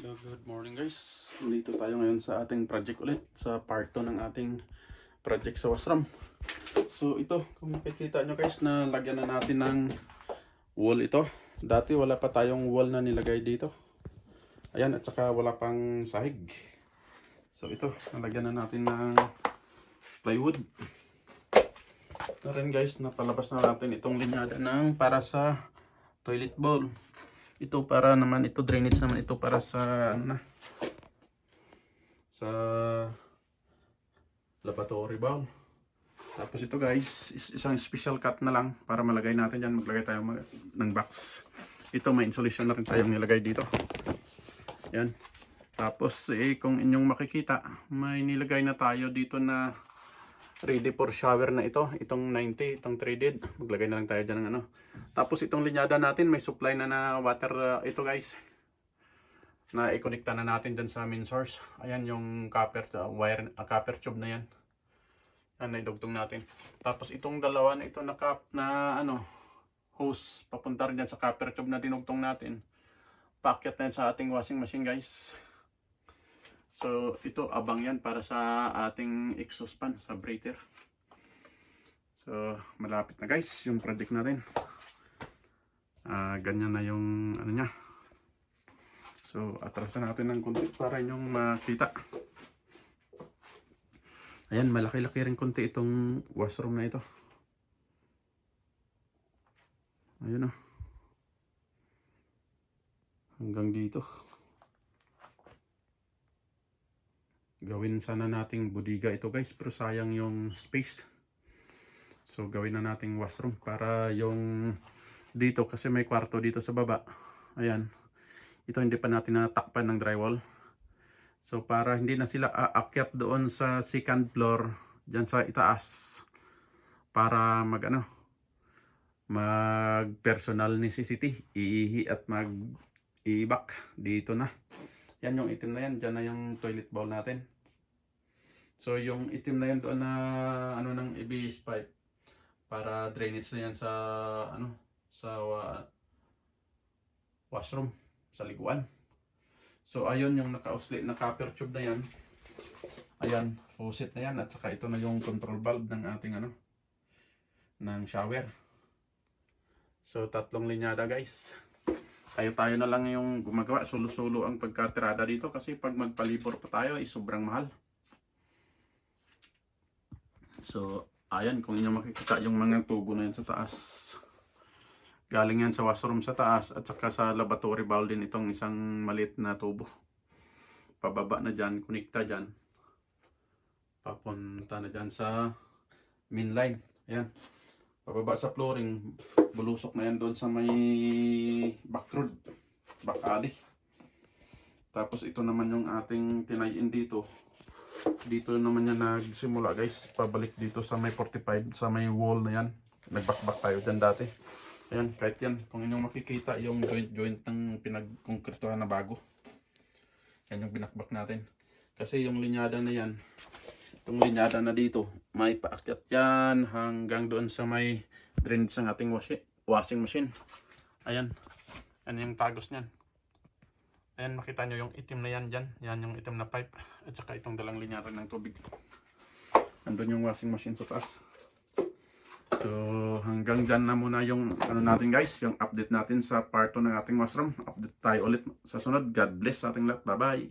Hello, good morning guys. Dito tayo ngayon sa ating project ulit, sa part 2 ng ating project sa washroom. So ito, kung makikita nyo guys, na lagyan na natin ng wall ito. Dati wala pa tayong wall na nilagay dito. Ayan, at saka wala pang sahig. So ito, nalagyan na natin ng plywood. Ito rin guys, napalabas na natin itong linyada ng para sa toilet bowl. Ito para naman, ito drainage naman ito para sa ano na, sa lavatory bowl. Tapos ito guys, isang special cut na lang para malagay natin yan. Maglagay tayo ng box. Ito may insulation na rin tayong nilagay dito. Yan. Tapos kung inyong makikita, may nilagay na tayo dito na ready for shower na ito. Itong 90, itong threaded. Maglagay na lang tayo dyan ng ano. Tapos itong linyada natin, may supply na water ito guys. Na i-connecta na natin dyan sa main source. Ayan yung copper wire, copper tube na yan. Yan, naidugtong natin. Tapos itong dalawa na ito na hose papunta rin dyan sa copper tube na dinugtong natin. Paakyat na yan sa ating washing machine guys. So ito abang yan para sa ating exhaust fan sa breather. So malapit na guys yung project natin. Ganyan na yung ano niya. So atrasan natin ng konti para inyong makita. Ayan, malaki-laki rin konti itong washroom na ito. Ayun o. Hanggang dito. Gawin sana nating bodega ito guys, pero sayang yung space. So gawin na nating washroom para yung dito, kasi may kwarto dito sa baba. Ayan. Ito hindi pa natin natakpan ng drywall. So para hindi na sila aakyat doon sa second floor, dyan sa itaas. Para mag personal necessity, iihi at mag-iibak dito na. Yan yung itim na yan, dyan na yung toilet bowl natin. So yung itim na yan doon na ng ABS pipe para drainage na yan sa washroom, sa liguan. So ayun yung naka-usli na copper tube na yan. Ayan, faucet na yan, at saka ito na yung control valve ng ating ng shower. So tatlong linyada guys. Tayo na lang yung gumagawa, solo-solo ang pagkatirada dito kasi pag magpalibor pa tayo ay sobrang mahal. So ayan, kung inyo makikita yung mga tubo na yan sa taas. Galing yan sa washroom sa taas at saka sa lavatory bowl din itong isang maliit na tubo. Pababa na dyan, kunikta dyan. Papunta na dyan sa main line. Ayan. Pababa sa flooring, bulusok na yan doon sa may back road, back alley. Tapos ito naman yung ating tinayin dito. Dito naman yan nagsimula guys, pabalik dito sa may 45, sa may wall na yan. Nagbakbak tayo dyan dati. Ayan, kahit yan, kung inyong makikita yung joint ng pinagkonkrituhan na bago. Yan yung binakbak natin. Kasi yung linyada na yan, itong linyada na dito, may paakyat yan hanggang doon sa may drainage ng ating washing machine. Ayan, yan yung tagos niyan. Ayan, makita nyo yung itim na yan dyan. Yan yung itim na pipe. At saka itong dalang linyada ng tubig. Andun yung washing machine sa taas. So hanggang dyan na muna yung natin guys, yung update natin sa part 2 ng ating washroom. Update tayo ulit sa sunod. God bless sa ating lahat. Bye bye.